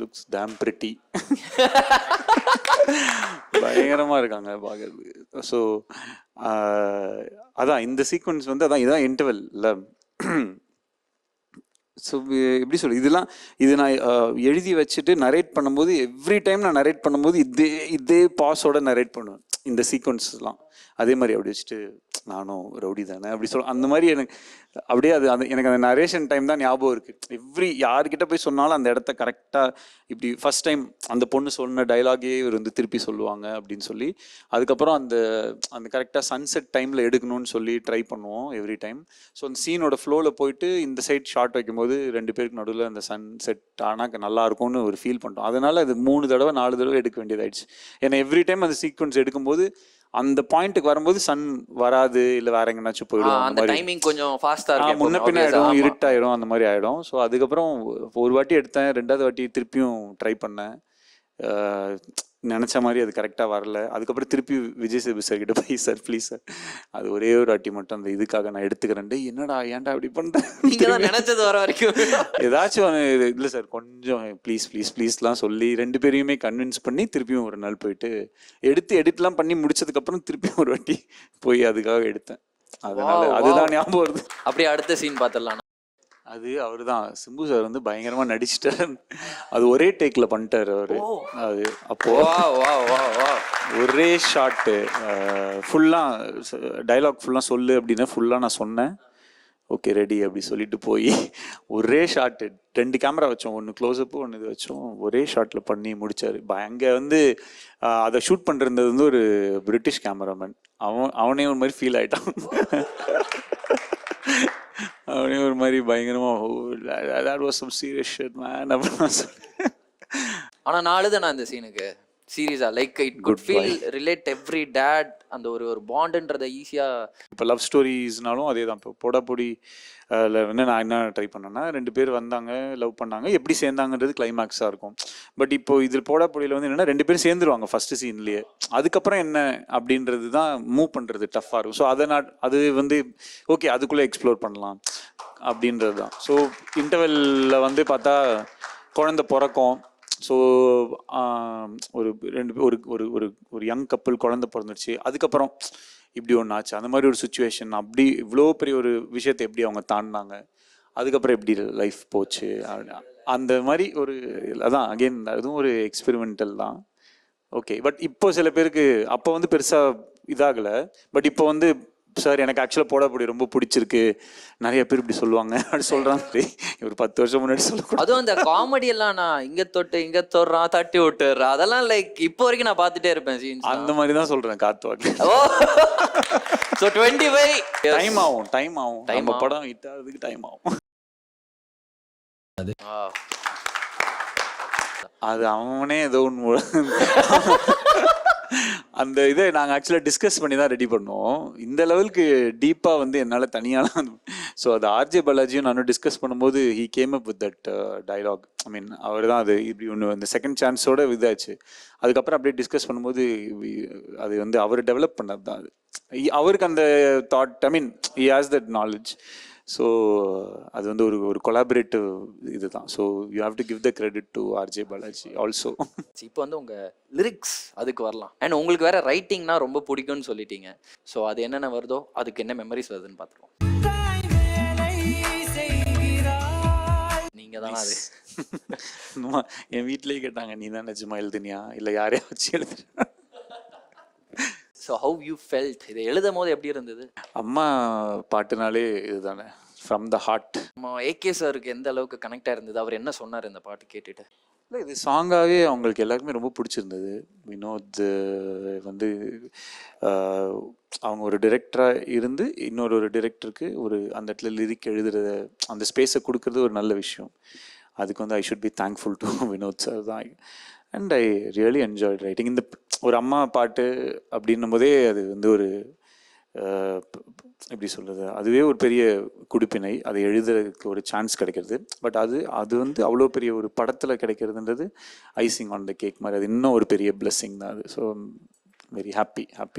Looks dam pretty. பயங்கரமாக இருக்காங்க பார்க்கறது. ஸோ அதான் இந்த சீக்வன்ஸ் வந்து அதான் இதான் இன்டர்வெல் இல்லை. ஸோ எப்படி சொல்லு, இது நான் எழுதி வச்சுட்டு நரேட் பண்ணும்போது எவ்ரி டைம் நான் நரேட் பண்ணும்போது இதே பாஸோட நரேட் பண்ணுவேன் இந்த சீக்வன்ஸ்லாம். அதே மாதிரி அப்படி வச்சுட்டு நானும் ரவுடி தானே அப்படி சொல்ல, அந்த மாதிரி எனக்கு அப்படியே எனக்கு அந்த நரேஷன் டைம் தான் ஞாபகம் இருக்குது. யார்கிட்ட போய் சொன்னாலும் அந்த இடத்த கரெக்டாக இப்படி ஃபஸ்ட் டைம் அந்த பொண்ணு சொன்ன டைலாகே இவர் வந்து திருப்பி சொல்லுவாங்க அப்படின்னு சொல்லி, அதுக்கப்புறம் அந்த கரெக்டாக சன்செட் டைமில் எடுக்கணும்னு சொல்லி ட்ரை பண்ணுவோம் எவ்ரி டைம். ஸோ அந்த சீனோட ஃப்ளோவில் போயிட்டு இந்த சைட் ஷார்ட் வைக்கும்போது 2 பேருக்கு நடுவில் அந்த சன்செட் ஆனால் நல்லாயிருக்கும்னு ஒரு ஃபீல் பண்ணுறோம். அதனால் அது 3 தடவை 4 தடவை எடுக்க வேண்டியதாயிடுச்சு. ஏன்னா எவ்ரி டைம் அந்த சீக்வன்ஸ் எடுக்கும்போது அந்த பாயிண்ட்டுக்கு வரும்போது சன் வராது, இல்லை வேற எங்கேனாச்சும் போயிடும், அந்த டைமிங் கொஞ்சம் ஃபாஸ்டா இருக்கும், முன்ன பின்ன ஆயிடும், இருட்டாயிடும், அந்த மாதிரி ஆயிடும். ஸோ அதுக்கப்புறம் ஒரு வாட்டி எடுத்தேன், 2வது வாட்டி திருப்பியும் ட்ரை பண்ணேன். நினச்ச மாதிரி அது கரெக்டாக வரல. அதுக்கப்புறம் திருப்பி விஜய் சேது சார் கிட்ட போய், சார் ப்ளீஸ் சார் அது ஒரே ஒரு வாட்டி மட்டும் அந்த இதுக்காக நான் எடுத்துக்கிறேன். என்னடா ஏன்டா அப்படி பண்ணுறேன், நினைச்சது வர வரைக்கும் ஏதாச்சும் இல்லை சார் கொஞ்சம் ப்ளீஸ் ப்ளீஸ் ப்ளீஸ்லாம் சொல்லி 2 பேரையுமே கன்வின்ஸ் பண்ணி திருப்பியும் ஒரு நாள் போயிட்டு எடிட்லாம் பண்ணி முடிச்சதுக்கப்புறம் திருப்பியும் ஒரு வாட்டி போய் அதுக்காக எடுத்தேன். அதனால அதுதான் ஞாபகம் வருது. அப்படியே அடுத்த சீன் பார்த்துடலாம். அது அவர் தான் சிம்பு சார் வந்து பயங்கரமா நடிச்சிட்டார். அது ஒரே டேக்ல பண்ணிட்டார் அவரு. அது அப்போ ஒரே ஷாட்டு ஃபுல்லா டைலாக் ஃபுல்லா சொல்லு அப்படின்னா ஃபுல்லா நான் சொன்னேன். ஓகே ரெடி அப்படி சொல்லிட்டு போய் ஒரே ஷாட்டு 2 கேமரா வச்சோம், ஒன்று க்ளோஸ்அப்பு ஒன்று இது வச்சோம், ஒரே ஷாட்டில் பண்ணி முடித்தார். அங்கே வந்து அதை ஷூட் பண்ணுறது வந்து ஒரு பிரிட்டிஷ் கேமராமேன். அவனே ஒரு மாதிரி ஃபீல் ஆகிட்டான். அவனே ஒரு மாதிரி பயங்கரமாக that was some serious shit man அப்படின்னு சொல்லி. ஆனால் நான் அழுதேன் அந்த சீனுக்கு சீரியஸா. Like it good feel relate every date, அந்த ஒரு பாண்டுன்றதை ஈஸியாக. இப்போ லவ் ஸ்டோரிஸ்னாலும் அதே தான். இப்போ போடாப்பொடி வந்து நான் என்ன ட்ரை பண்ணேன்னா, 2 பேர் வந்தாங்க, லவ் பண்ணாங்க, எப்படி சேர்ந்தாங்கன்றது கிளைமேக்ஸாக இருக்கும். பட் இப்போ இதில் போடாப்பொடியில் வந்து என்னென்னா 2 பேரும் சேர்ந்துருவாங்க ஃபஸ்ட்டு சீன்லேயே. அதுக்கப்புறம் என்ன அப்படின்றது தான் மூவ் பண்ணுறது டஃப்பாக இருக்கும். ஸோ அது வந்து ஓகே அதுக்குள்ளே எக்ஸ்ப்ளோர் பண்ணலாம் அப்படின்றது தான். ஸோ இன்டர்வெல்லில் வந்து பார்த்தா குழந்தை பிறக்கும். ஸோ ஒரு ஒரு யங் கப்பிள் குழந்தை பிறந்துருச்சு, அதுக்கப்புறம் இப்படி ஒன்று ஆச்சு, அந்த மாதிரி ஒரு சுச்சுவேஷன். அப்படி இவ்வளோ பெரிய ஒரு விஷயத்தை எப்படி அவங்க தாண்டினாங்க, அதுக்கப்புறம் எப்படி லைஃப் போச்சு, அந்த மாதிரி ஒரு அதான் அகெயின் அதுவும் ஒரு எக்ஸ்பெரிமெண்டல் தான். ஓகே பட் இப்போ சில பேருக்கு அப்போ வந்து பெருசாக இதாகலை. பட் இப்போ வந்து சார் எனக்கு ஆக்சுவலாக போடாப்பொடி ரொம்ப பிடிச்சிருக்கு, நிறைய பேர் இப்படி சொல்லுவாங்க அப்படி சொல்கிறாங்க. ஒரு 10 வருஷம் முன்னாடி சொல்லுவாங்க. அதுவும் அந்த காமெடி எல்லாம் நான் இங்கே தொட்டு இங்கே தொடுறான் தட்டி விட்டுறான், அதெல்லாம் லைக் இப்போ வரைக்கும் நான் பார்த்துட்டே இருப்பேன் சீன்ஸ். அந்த மாதிரி தான் சொல்கிறேன் காத்து வாக்கு. ஸோ 25 டைம் ஆகும் நம்ம படம் ஹிட் ஆகிறதுக்கு டைம் ஆகும். அது அவனே ஏதோ ஒன்று அந்த இதை நாங்கள் ஆக்சுவலாக டிஸ்கஸ் பண்ணி தான் ரெடி பண்ணோம். இந்த லெவலுக்கு டீப்பாக வந்து என்னால் தனியாக. ஸோ அது ஆர்ஜே பாலாஜியும் நானும் டிஸ்கஸ் பண்ணும்போது he came up with that dialogue. I mean அவர் தான் அது இப்படி ஒன்று இந்த செகண்ட் சான்ஸோட இதாச்சு. அதுக்கப்புறம் அப்படியே டிஸ்கஸ் பண்ணும்போது அது வந்து அவர் டெவலப் பண்ணது தான். அது அவருக்கு அந்த thought, I mean he has that knowledge. So அது வந்து ஒரு கொலாபரேட்டிவ் இது தான். So you have to give the credit to RJ Balaji also. இப்போ வந்து உங்கள் லிரிக்ஸ் அதுக்கு வரலாம். அண்ட் உங்களுக்கு வேற ரைட்டிங்னா ரொம்ப பிடிக்கும்னு சொல்லிட்டீங்க. ஸோ அது என்னென்ன வருதோ அதுக்கு என்ன மெமரிஸ் வருதுன்னு பார்த்துருவோம். நீங்கள் தானே அது என் வீட்டிலேயே கேட்டாங்க, நீ தான் நிஜமா எழுதுனியா இல்லை யாரையா வச்சு எழுதுனா? ஸோ ஹவ் யூ ஃபெல்ட் இதை எழுதும் போது எப்படி இருந்தது? அம்மா பாட்டுனாலே இதுதானே, ஃப்ரம் த ஹார்ட். ஏகே சாருக்கு எந்த அளவுக்கு கனெக்டாக இருந்தது, அவர் என்ன சொன்னார் இந்த பாட்டு கேட்டுட்டு? இல்லை இது சாங்காகவே அவங்களுக்கு எல்லாருக்குமே ரொம்ப பிடிச்சிருந்தது. வினோத் வந்து அவங்க ஒரு டிரெக்டராக இருந்து இன்னொரு டிரெக்டருக்கு அந்த இடத்துல லிரிக் எழுதுறத அந்த ஸ்பேஸை கொடுக்கறது ஒரு நல்ல விஷயம். அதுக்கு வந்து I should be thankful to Vinod sir தான். And I really enjoyed writing. இந்த ஒரு அம்மா பாட்டு அப்படின்னும் போதே அது வந்து ஒரு எப்படி சொல்கிறது, அதுவே ஒரு பெரிய குடிப்பினை. அதை எழுதுறதுக்கு ஒரு சான்ஸ் கிடைக்கிறது. பட் அது வந்து அவ்வளோ பெரிய ஒரு படத்தில் கிடைக்கிறதுன்றது ஐசிங் ஆன் த கேக் மாதிரி. அது இன்னும் ஒரு பெரிய பிளெஸ்ஸிங் தான் அது. So very happy.